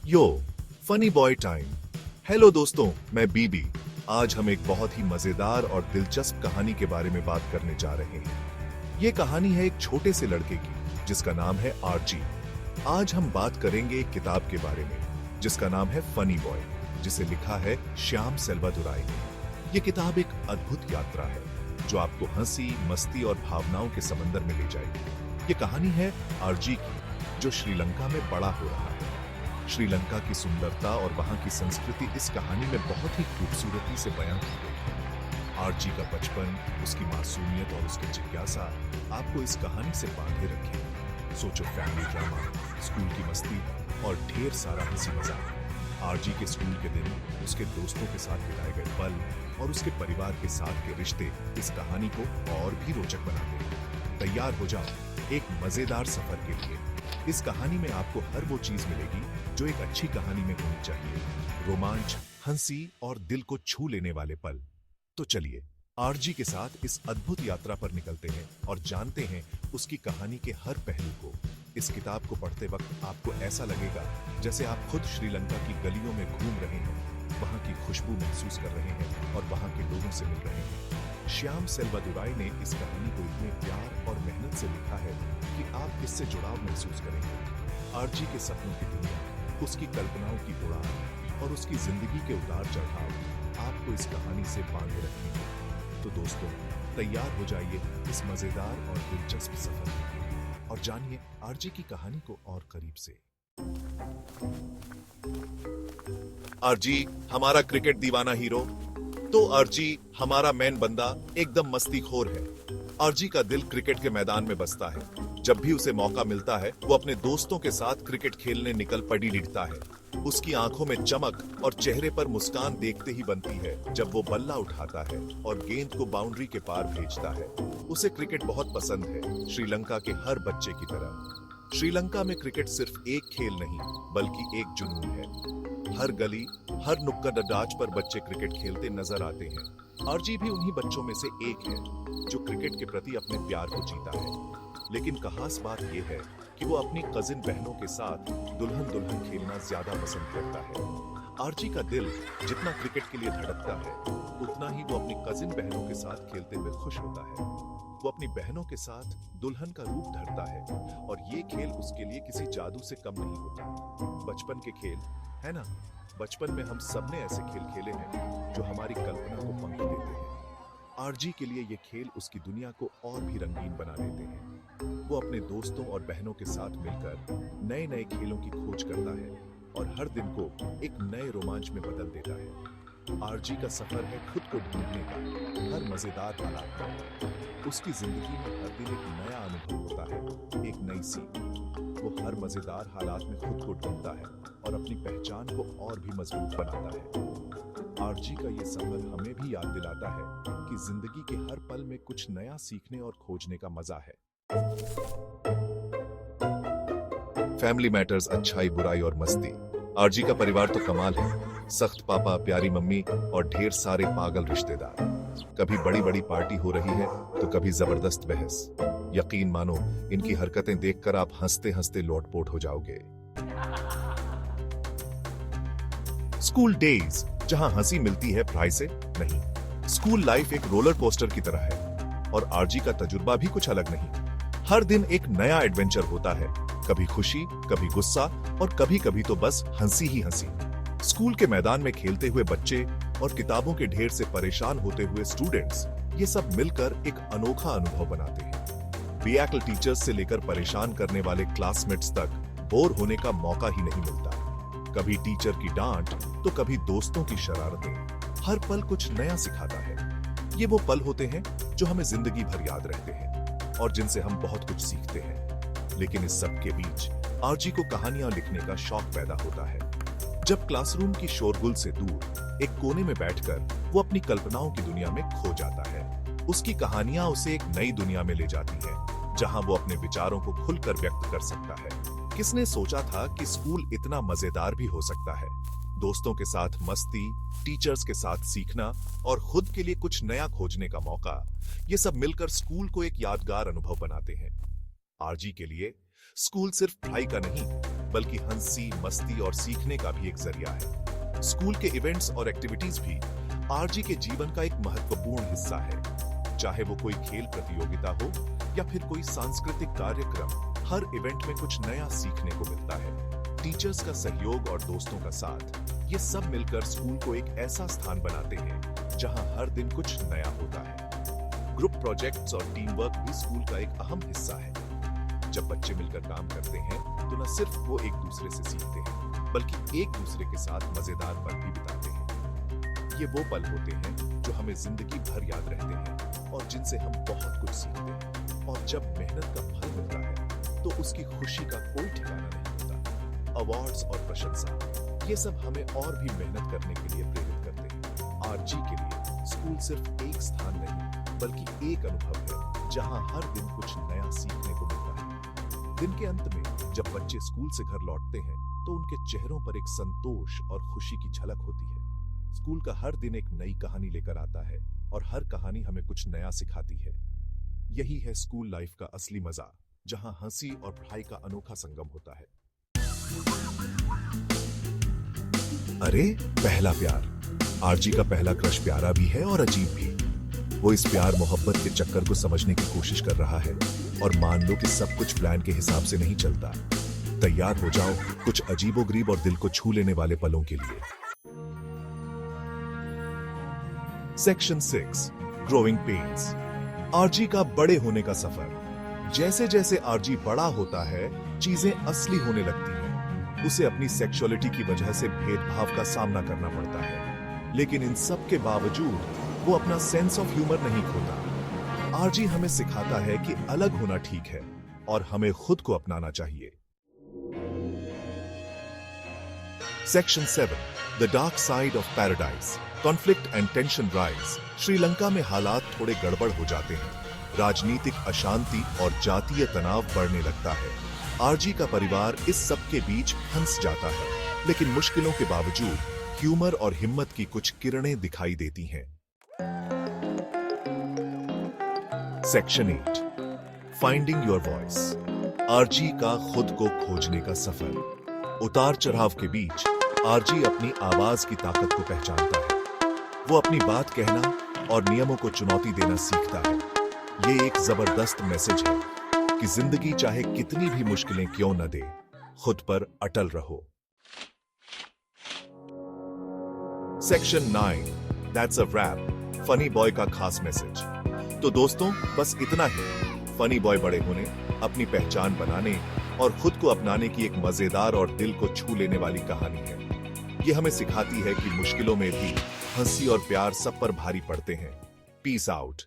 यो funny boy time. Hello दोस्तों, मैं बीबी। आज हम एक बहुत ही मजेदार और दिलचस्प कहानी के बारे में बात करने जा रहे हैं। ये कहानी है एक छोटे से लड़के की जिसका नाम है आर्ची। आज हम बात करेंगे एक किताब के बारे में जिसका नाम है फनी बॉय, जिसे लिखा है श्याम सेल्वादुराई ने। ये किताब एक अद्भुत यात्रा है जो आपको हंसी, मस्ती और भावनाओं के समंदर में ले जाएगी। ये कहानी है आर्ची की, जो श्रीलंका में बड़ा हो रहा है। श्रीलंका की सुंदरता और वहां की संस्कृति इस कहानी में बहुत ही खूबसूरती से बयां की गई है। आर्ची का बचपन, उसकी मासूमियत और उसकी जिज्ञासा आपको इस कहानी से बांधे रखेगी। सोचो, फैमिली ड्रामा, स्कूल की मस्ती और ढेर सारा हंसी मजाक। आर्ची के स्कूल के दिन, उसके दोस्तों के साथ बिताए गए पल और उसके परिवार के साथ के रिश्ते इस कहानी को और भी रोचक बनाते हैं। तैयार हो जाओ एक मजेदार सफर के लिए। इस कहानी में आपको हर वो चीज मिलेगी जो एक अच्छी कहानी में होनी चाहिए। रोमांच, हंसी और दिल को छू लेने वाले पल। तो चलिए आरजी के साथ इस अद्भुत यात्रा पर निकलते हैं और जानते हैं उसकी कहानी के हर पहलू को। इस किताब को पढ़ते वक्त आपको ऐसा लगेगा जैसे आप खुद श्रीलंका की गलियों में घूम रहे हैं, वहां की खुशबू महसूस कर रहे हैं और वहां के लोगों से मिल रहे हैं। श्याम सेल्वादुराई ने इस कहानी को इतने प्यार और मेहनत से लिखा है कि आप इससे जुड़ाव महसूस करेंगे। आर्ची के सपनों की दुनिया, उसकी कल्पनाओं की उड़ान और उसकी जिंदगी के उतार चढ़ाव आपको इस कहानी से बांधे रखेंगे। तो दोस्तों, तैयार हो जाइए इस मजेदार और दिलचस्प सफर के लिए और जानिए आर्ची की कहानी को और करीब से। आर्ची हमारा क्रिकेट दीवाना हीरो। तो आर्ची हमारा मेन बंदा एकदम मस्तीखोर है। आर्ची का दिल क्रिकेट के मैदान में बसता है। जब भी उसे मौका मिलता है वो अपने दोस्तों के साथ क्रिकेट खेलने निकल पड़ी दिखता है। उसकी आंखों में चमक और चेहरे पर मुस्कान देखते ही बनती है जब वो बल्ला उठाता है और गेंद को बाउंड्री के पार भेजता है। उसे क्रिकेट बहुत पसंद है, श्रीलंका के हर बच्चे की तरह। श्रीलंका में क्रिकेट सिर्फ एक खेल नहीं बल्कि एक जुनून है। हर गली, हर नुक्कड़ अड्डाच पर बच्चे क्रिकेट खेलते नजर आते हैं। आर्ची भी उन्हीं बच्चों में से एक है जो क्रिकेट के प्रति अपने प्यार को जीता है। लेकिन खास बात यह है कि वो अपनी कजिन बहनों के साथ दुल्हन दुल्हन खेलना ज्यादा पसंद करता है। आर्ची का दिल जितना क्रिकेट के लिए धड़कता है उतना ही वो अपनी कजिन बहनों के साथ खेलते हुए खुश होता है। वो अपनी बहनों के साथ दुल्हन का रूप धरता है और ये खेल उसके लिए किसी जादू से कम नहीं होता। बचपन के खेल, है ना? बचपन में हम सबने ऐसे खेल खेले हैं जो हमारी कल्पना को पंख देते हैं। आर्ची के लिए ये खेल उसकी दुनिया को और भी रंगीन बना देते हैं। वो अपने दोस्तों और बहनों के साथ मिलकर नए नए खेलों की खोज करता है और हर दिन को एक नए रोमांच में बदल देता है। आर्ची का सफर है खुद को ढूंढने का, हर मजेदार हालात का। उसकी जिंदगी में हर दिन एक नया अनुभव होता है, एक नई सीख। वो हर मजेदार हालात में खुद को ढूंढता है और अपनी पहचान को और भी मजबूत बनाता है। आर्ची का ये सफर हमें भी याद दिलाता है कि जिंदगी के हर पल में कुछ नया सीखने और खोजने का मजा है। फैमिली मैटर्स, अच्छाई, बुराई और मस्ती। आर्ची का परिवार तो कमाल है। सख्त पापा, प्यारी मम्मी और ढेर सारे पागल रिश्तेदार। कभी बड़ी बड़ी पार्टी हो रही है तो कभी जबरदस्त बहस। यकीन मानो, इनकी हरकतें देखकर आप हंसते हंसते लोटपोट हो जाओगे। स्कूल डेज, जहां हंसी मिलती है पढ़ाई से नहीं। स्कूल लाइफ एक रोलर कोस्टर की तरह है और आर्ची का तजुर्बा भी कुछ अलग नहीं। हर दिन एक नया एडवेंचर होता है, कभी खुशी, कभी गुस्सा और कभी कभी तो बस हंसी ही हंसी। स्कूल के मैदान में खेलते हुए बच्चे और किताबों के ढेर से परेशान होते हुए स्टूडेंट्स, ये सब मिलकर एक अनोखा अनुभव बनाते हैं। बेअक्ल टीचर्स से लेकर परेशान करने वाले क्लासमेट्स तक बोर होने का मौका ही नहीं मिलता। कभी टीचर की डांट तो कभी दोस्तों की शरारतें। हर पल कुछ नया सिखाता है। ये वो पल होते हैं जो हमें जिंदगी भर याद रहते हैं और जिनसे हम बहुत कुछ सीखते हैं। लेकिन इस सब के बीच आर्ची को कहानियां लिखने का शौक पैदा होता है। जब क्लासरूम की शोरगुल से दूर एक कोने में बैठकर वो अपनी कल्पनाओं की दुनिया में खो जाता है। उसकी कहानियां उसे एक नई दुनिया में ले जाती हैं, जहां वो अपने विचारों को खुलकर व्यक्त कर सकता है। किसने सोचा था कि स्कूल इतना मजेदार भी हो सकता है? दोस्तों के साथ मस्ती, टीचर्स के साथ सीखना और खुद के लिए कुछ नया खोजने का मौका, ये सब मिलकर स्कूल को एक यादगार अनुभव बनाते हैं। आरजी के लिए स्कूल सिर्फ पढ़ाई का नहीं बल्कि हंसी, मस्ती और सीखने का भी एक जरिया है। स्कूल के इवेंट्स और एक्टिविटीज भी आरजी के जीवन का एक महत्वपूर्ण हिस्सा है। चाहे वो कोई खेल प्रतियोगिता हो या फिर कोई सांस्कृतिक कार्यक्रम, हर इवेंट में कुछ नया सीखने को मिलता है। टीचर्स का सहयोग और दोस्तों का साथ, ये सब मिलकर स्कूल को एक ऐसा स्थान बनाते हैं जहां हर दिन कुछ नया होता है। ग्रुप प्रोजेक्ट्स और टीम वर्क भी स्कूल का एक अहम हिस्सा है। जब बच्चे मिलकर काम करते हैं तो न सिर्फ वो एक दूसरे से सीखते हैं, बल्कि एक दूसरे के साथ मजेदार पल भी बिताते हैं। ये वो पल होते हैं जो हमें जिंदगी भर याद रहते हैं और जिनसे हम बहुत कुछ सीखते हैं। और जब मेहनत का फल मिलता है तो उसकी खुशी का कोई ठिकाना नहीं होता। अवार्ड्स और प्रशंसा, ये सब हमें और भी मेहनत करने के लिए प्रेरित करते हैं। आरजी के लिए स्कूल सिर्फ एक स्थान नहीं, बल्कि एक अनुभव है जहां हर दिन कुछ नया सीखने को मिलता है। दिन के अंत में जब बच्चे स्कूल से घर लौटते हैं तो उनके चेहरों पर एक संतोष और खुशी की झलक होती है। स्कूल का हर दिन एक नई कहानी लेकर आता है और हर कहानी हमें कुछ नया सिखाती है। यही है स्कूल लाइफ का असली मजा, जहां हंसी और पढ़ाई का अनोखा संगम होता है। अरे, पहला प्यार। आरजी का पहला क्रश प्यारा भी है और अजीब भी। वो इस प्यार मोहब्बत के चक्कर को समझने की कोशिश कर रहा है और मान लो कि सब कुछ प्लान के हिसाब से नहीं चलता। तैयार हो जाओ कुछ अजीबोगरीब और दिल को छू लेने वाले पलों के लिए। Section 6, growing pens. आरजी का बड़े होने का सफर। जैसे जैसे आरजी बड़ा होता है, चीजें असली होने लगती हैं। उसे अपनी सेक्सुअलिटी की वजह से भेदभाव का सामना करना पड़ता है, लेकिन इन सब के बावजूद वो अपना सेंस ऑफ ह्यूमर नहीं खोता। आरजी हमें सिखाता है कि अलग होना ठीक है और हमें खुद को अपनाना चाहिए। Section 7, the dark side of paradise. Conflict and tension rise. Sri Lanka में हालात थोड़े गड़बड़ हो जाते हैं। राजनीतिक अशांति और जातीय तनाव बढ़ने लगता है। आरजी का परिवार इस सब के बीच फंस जाता है, लेकिन मुश्किलों के बावजूद ह्यूमर और हिम्मत की कुछ किरणें दिखाई देती हैं। Section 8, finding your voice. RG का खुद को खोजने का सफर। उतार चढ़ाव के बीच आरजी अपनी आवाज की ताकत को पहचानता है। वो अपनी बात कहना और नियमों को चुनौती देना सीखता है। ये एक जबरदस्त मैसेज है कि जिंदगी चाहे कितनी भी मुश्किलें क्यों न दे, खुद पर अटल रहो। Section 9, that's a wrap. Funny boy का खास मैसेज। तो दोस्तों, बस इतना ही। फनी बॉय बड़े होने, अपनी पहचान बनाने और खुद को अपनाने की एक मजेदार और दिल को छू लेने वाली कहानी है। ये हमें सिखाती है कि मुश्किलों में भी हंसी और प्यार सब पर भारी पड़ते हैं। Peace out.